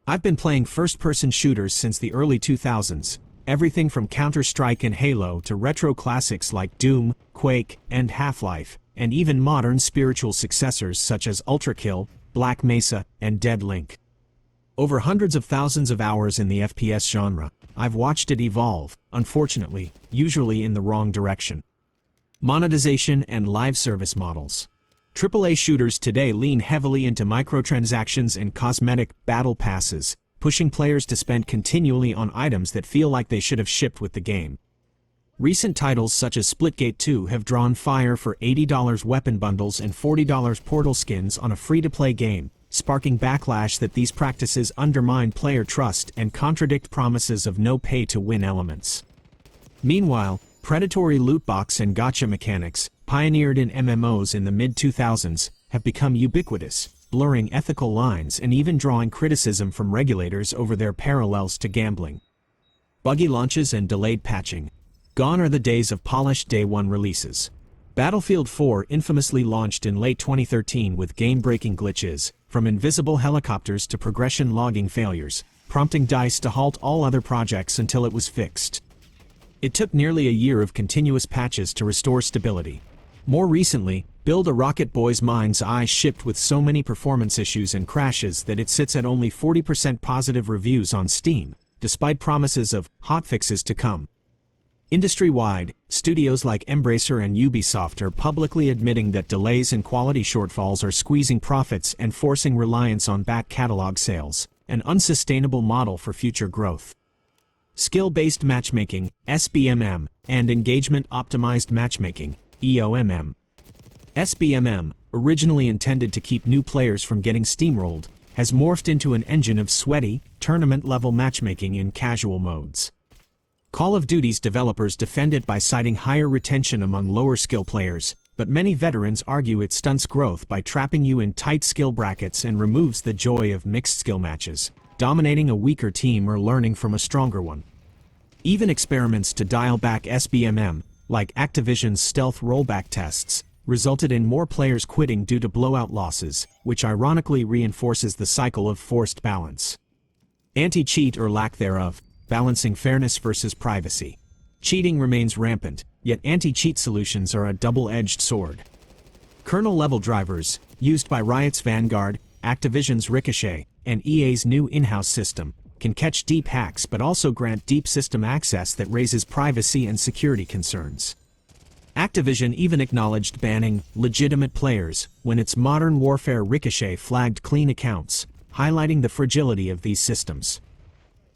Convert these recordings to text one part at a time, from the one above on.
I've been playing first-person shooters since the early 2000s, everything from Counter-Strike and Halo to retro classics like Doom, Quake, and Half-Life, and even modern spiritual successors such as Ultra Kill, Black Mesa, and Dead Link. Over hundreds of thousands of hours in the FPS genre, I've watched it evolve, unfortunately, usually in the wrong direction. Monetization and live service models. AAA shooters today lean heavily into microtransactions and cosmetic battle passes, pushing players to spend continually on items that feel like they should have shipped with the game. Recent titles such as Splitgate 2 have drawn fire for $80 weapon bundles and $40 portal skins on a free-to-play game, sparking backlash that these practices undermine player trust and contradict promises of no pay-to-win elements. Meanwhile, predatory loot box and gacha mechanics, pioneered in MMOs in the mid-2000s, have become ubiquitous, blurring ethical lines and even drawing criticism from regulators over their parallels to gambling. Buggy launches and delayed patching. Gone are the days of polished day-one releases. Battlefield 4 infamously launched in late 2013 with game-breaking glitches, from invisible helicopters to progression logging failures, prompting DICE to halt all other projects until it was fixed. It took nearly a year of continuous patches to restore stability. More recently, Build a Rocket Boy's Mind's Eye shipped with so many performance issues and crashes that it sits at only 40% positive reviews on Steam, despite promises of hotfixes to come. Industry-wide, studios like Embracer and Ubisoft are publicly admitting that delays and quality shortfalls are squeezing profits and forcing reliance on back catalog sales, an unsustainable model for future growth. Skill-based matchmaking, SBMM, and engagement-optimized matchmaking, EOMM. SBMM, originally intended to keep new players from getting steamrolled, has morphed into an engine of sweaty, tournament-level matchmaking in casual modes. Call of Duty's developers defend it by citing higher retention among lower-skill players, but many veterans argue it stunts growth by trapping you in tight skill brackets and removes the joy of mixed-skill matches, dominating a weaker team or learning from a stronger one. Even experiments to dial back SBMM, like Activision's stealth rollback tests, resulted in more players quitting due to blowout losses, which ironically reinforces the cycle of forced balance. Anti-cheat or lack thereof, balancing fairness versus privacy. Cheating remains rampant, yet anti-cheat solutions are a double-edged sword. Kernel-level drivers, used by Riot's Vanguard, Activision's Ricochet, and EA's new in-house system, can catch deep hacks but also grant deep system access that raises privacy and security concerns. Activision even acknowledged banning legitimate players when its Modern Warfare Ricochet flagged clean accounts, highlighting the fragility of these systems.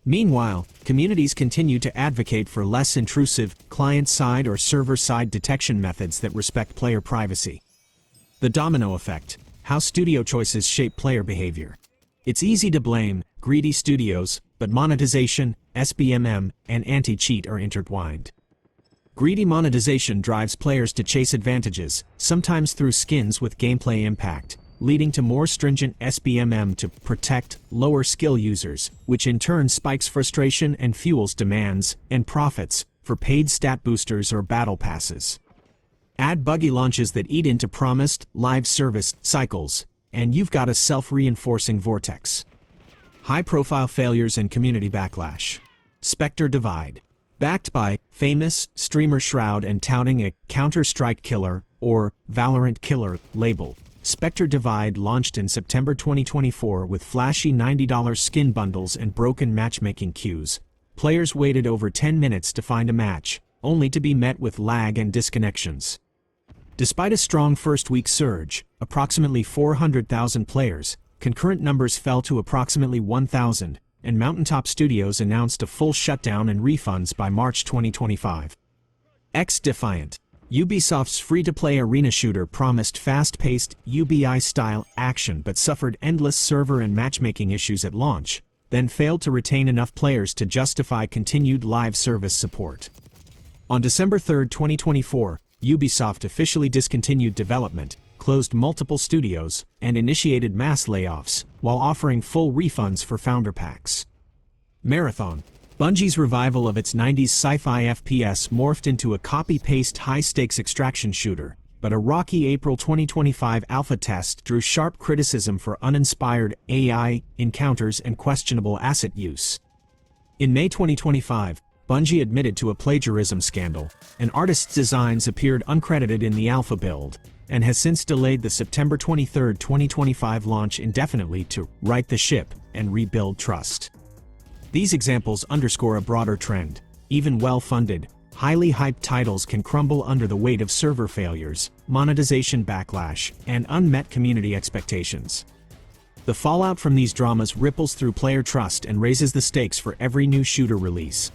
Meanwhile, communities continue to advocate for less intrusive, client-side or server-side detection methods that respect player privacy. The domino effect, how studio choices shape player behavior. It's easy to blame greedy studios, but monetization, SBMM, and anti-cheat are intertwined. Greedy monetization drives players to chase advantages, sometimes through skins with gameplay impact, leading to more stringent SBMM to protect lower-skill users, which in turn spikes frustration and fuels demands and profits for paid stat boosters or battle passes. Add buggy launches that eat into promised live service cycles, and you've got a self-reinforcing vortex. High-profile failures and community backlash. Sceptre divide. Backed by famous streamer Shroud and touting a Counter-Strike killer or Valorant killer label, Sceptre Divide launched in September 2024 with flashy $90 skin bundles and broken matchmaking queues. Players waited over 10 minutes to find a match, only to be met with lag and disconnections. Despite a strong first-week surge, approximately 400,000 players, concurrent numbers fell to approximately 1,000, and Mountaintop Studios announced a full shutdown and refunds by March 2025. X-Defiant. Ubisoft's free-to-play arena shooter promised fast-paced, UBI-style action but suffered endless server and matchmaking issues at launch, then failed to retain enough players to justify continued live service support. On December 3, 2024, Ubisoft officially discontinued development, closed multiple studios, and initiated mass layoffs, while offering full refunds for founder packs. Marathon. Bungie's revival of its 90s sci-fi FPS morphed into a copy-paste high-stakes extraction shooter, but a rocky April 2025 alpha test drew sharp criticism for uninspired AI encounters and questionable asset use. In May 2025, Bungie admitted to a plagiarism scandal, and artists' designs appeared uncredited in the alpha build, and has since delayed the September 23, 2025 launch indefinitely to right the ship and rebuild trust. These examples underscore a broader trend. Even well-funded, highly hyped titles can crumble under the weight of server failures, monetization backlash, and unmet community expectations. The fallout from these dramas ripples through player trust and raises the stakes for every new shooter release.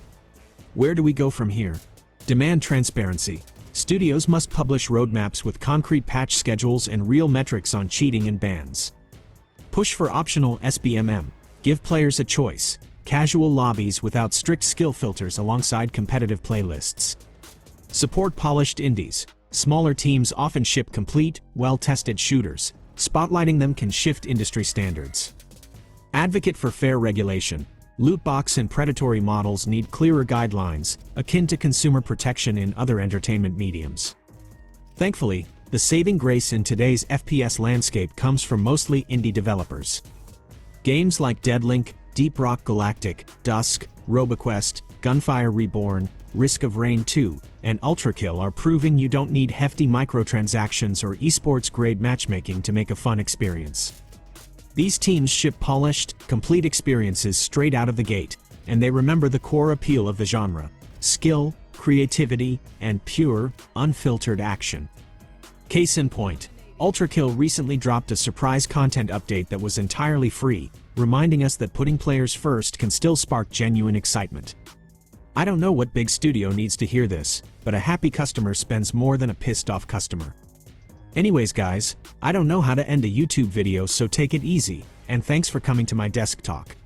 Where do we go from here? Demand transparency. Studios must publish roadmaps with concrete patch schedules and real metrics on cheating and bans. Push for optional SBMM. Give players a choice. Casual lobbies without strict skill filters alongside competitive playlists. Support polished indies. Smaller teams often ship complete, well-tested shooters. Spotlighting them can shift industry standards. Advocate for fair regulation. Loot box and predatory models need clearer guidelines, akin to consumer protection in other entertainment mediums. Thankfully, the saving grace in today's FPS landscape comes from mostly indie developers. Games like Deadlink, Deep Rock Galactic, Dusk, RoboQuest, Gunfire Reborn, Risk of Rain 2, and Ultrakill are proving you don't need hefty microtransactions or esports-grade matchmaking to make a fun experience. These teams ship polished, complete experiences straight out of the gate, and they remember the core appeal of the genre: skill, creativity, and pure, unfiltered action. Case in point, Ultrakill recently dropped a surprise content update that was entirely free, reminding us that putting players first can still spark genuine excitement. I don't know what big studio needs to hear this, but a happy customer spends more than a pissed-off customer. Anyways guys, I don't know how to end a YouTube video, so take it easy, and thanks for coming to my desk talk.